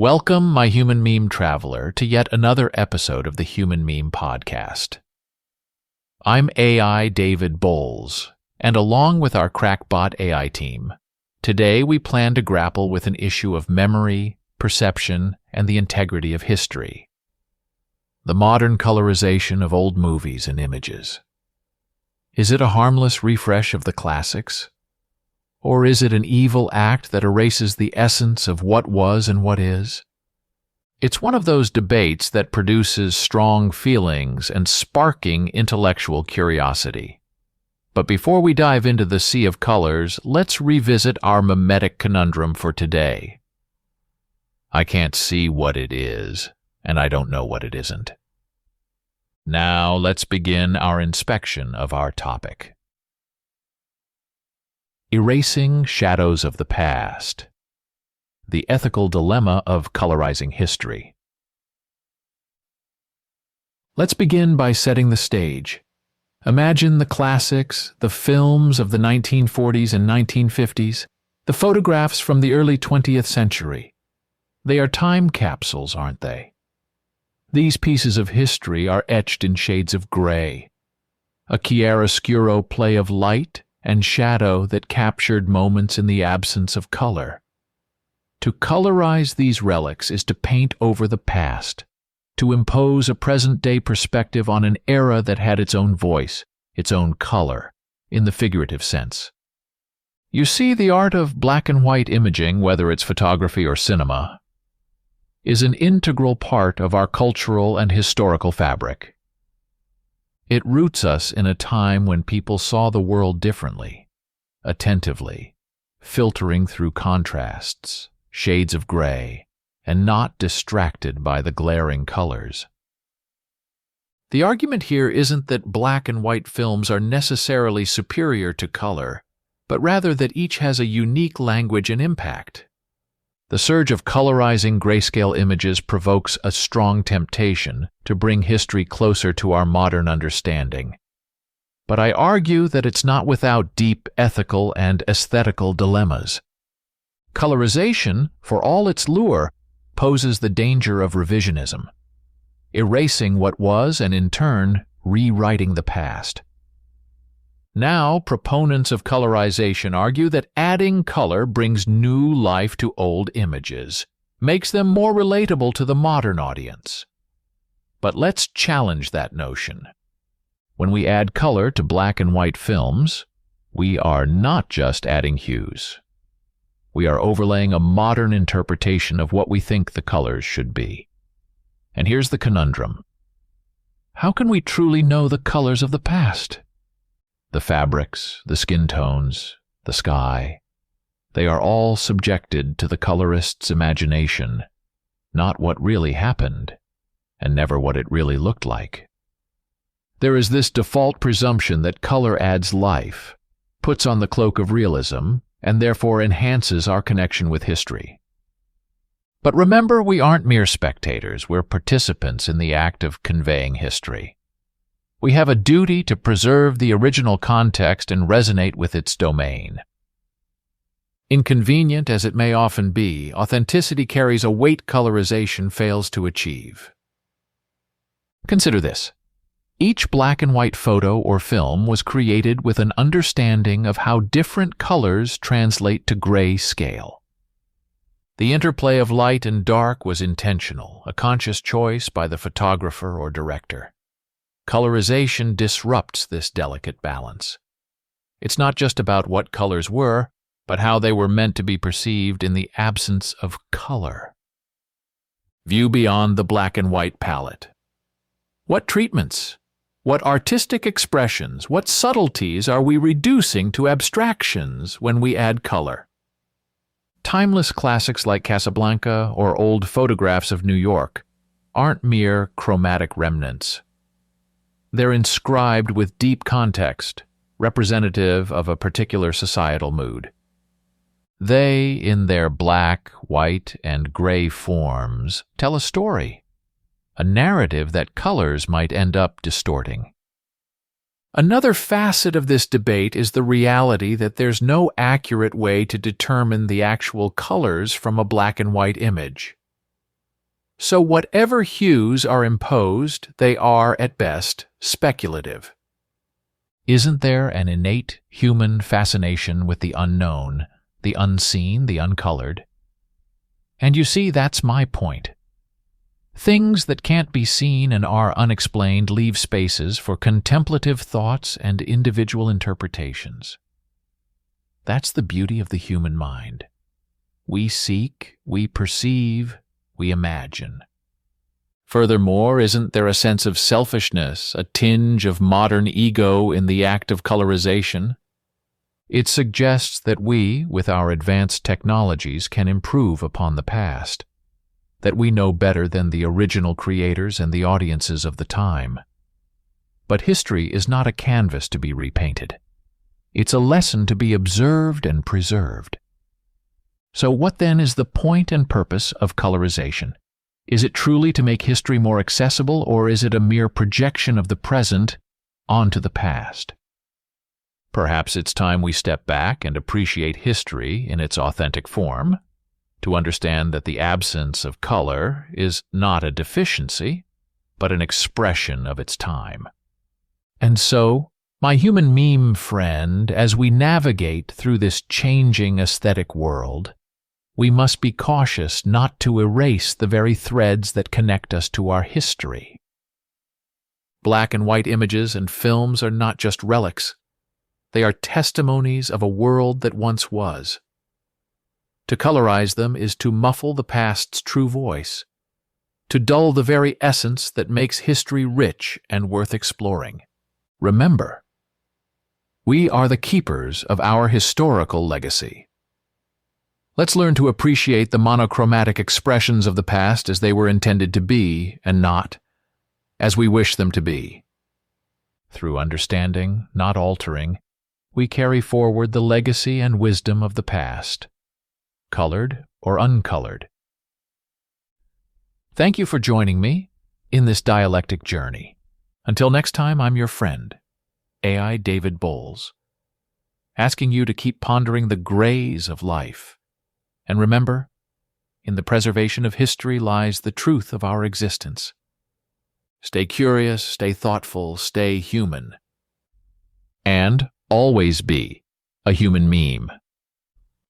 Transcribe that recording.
Welcome, my human meme traveler, to yet another episode of the Human Meme Podcast. I'm AI David Bowles, and along with our crackbot AI team, today we plan to grapple with an issue of memory, perception, and the integrity of history. The modern colorization of old movies and images. Is it a harmless refresh of the classics? Or is it an evil act that erases the essence of what was and what is? It's one of those debates that produces strong feelings and sparking intellectual curiosity. But before we dive into the sea of colors, let's revisit our mimetic conundrum for today. I can't see what it is, and I don't know what it isn't. Now let's begin our inspection of our topic. Erasing shadows of the past. The ethical dilemma of colorizing history. Let's begin by setting the stage. Imagine the classics, the films of the 1940s and 1950s, the photographs from the early 20th century. They are time capsules, aren't they? These pieces of history are etched in shades of gray, a chiaroscuro play of light and shadow that captured moments in the absence of color. To colorize these relics is to paint over the past, to impose a present-day perspective on an era that had its own voice, its own color, in the figurative sense. You see, the art of black and white imaging, whether it's photography or cinema, is an integral part of our cultural and historical fabric. It roots us in a time when people saw the world differently, attentively, filtering through contrasts, shades of gray, and not distracted by the glaring colors. The argument here isn't that black and white films are necessarily superior to color, but rather that each has a unique language and impact. The surge of colorizing grayscale images provokes a strong temptation to bring history closer to our modern understanding. But I argue that it's not without deep ethical and aesthetical dilemmas. Colorization, for all its lure, poses the danger of revisionism, erasing what was and in turn rewriting the past. Now, proponents of colorization argue that adding color brings new life to old images, makes them more relatable to the modern audience. But let's challenge that notion. When we add color to black and white films, we are not just adding hues. We are overlaying a modern interpretation of what we think the colors should be. And here's the conundrum. How can we truly know the colors of the past? The fabrics, the skin tones, the sky, they are all subjected to the colorist's imagination, not what really happened, and never what it really looked like. There is this default presumption that color adds life, puts on the cloak of realism, and therefore enhances our connection with history. But remember, we aren't mere spectators, we're participants in the act of conveying history. We have a duty to preserve the original context and resonate with its domain. Inconvenient as it may often be, authenticity carries a weight colorization fails to achieve. Consider this. Each black and white photo or film was created with an understanding of how different colors translate to gray scale. The interplay of light and dark was intentional, a conscious choice by the photographer or director. Colorization disrupts this delicate balance. It's not just about what colors were, but how they were meant to be perceived in the absence of color. View beyond the black and white palette. What treatments, what artistic expressions, what subtleties are we reducing to abstractions when we add color? Timeless classics like Casablanca or old photographs of New York aren't mere chromatic remnants. They're inscribed with deep context, representative of a particular societal mood. They, in their black, white, and gray forms, tell a story, a narrative that colors might end up distorting. Another facet of this debate is the reality that there's no accurate way to determine the actual colors from a black and white image. So whatever hues are imposed, they are, at best, speculative. Isn't there an innate human fascination with the unknown, the unseen, the uncolored? And you see, that's my point. Things that can't be seen and are unexplained leave spaces for contemplative thoughts and individual interpretations. That's the beauty of the human mind. We seek, we perceive, we imagine. Furthermore, isn't there a sense of selfishness, a tinge of modern ego in the act of colorization? It suggests that we, with our advanced technologies, can improve upon the past, that we know better than the original creators and the audiences of the time. But history is not a canvas to be repainted. It's a lesson to be observed and preserved. So what then is the point and purpose of colorization? Is it truly to make history more accessible, or is it a mere projection of the present onto the past? Perhaps it's time we step back and appreciate history in its authentic form, to understand that the absence of color is not a deficiency, but an expression of its time. And so, my human meme friend, as we navigate through this changing aesthetic world, we must be cautious not to erase the very threads that connect us to our history. Black and white images and films are not just relics. They are testimonies of a world that once was. To colorize them is to muffle the past's true voice, to dull the very essence that makes history rich and worth exploring. Remember, we are the keepers of our historical legacy. Let's learn to appreciate the monochromatic expressions of the past as they were intended to be, and not as we wish them to be. Through understanding, not altering, we carry forward the legacy and wisdom of the past, colored or uncolored. Thank you for joining me in this dialectic journey. Until next time, I'm your friend, AI David Bowles, asking you to keep pondering the grays of life. And remember, in the preservation of history lies the truth of our existence. Stay curious, stay thoughtful, stay human. And always be a human meme.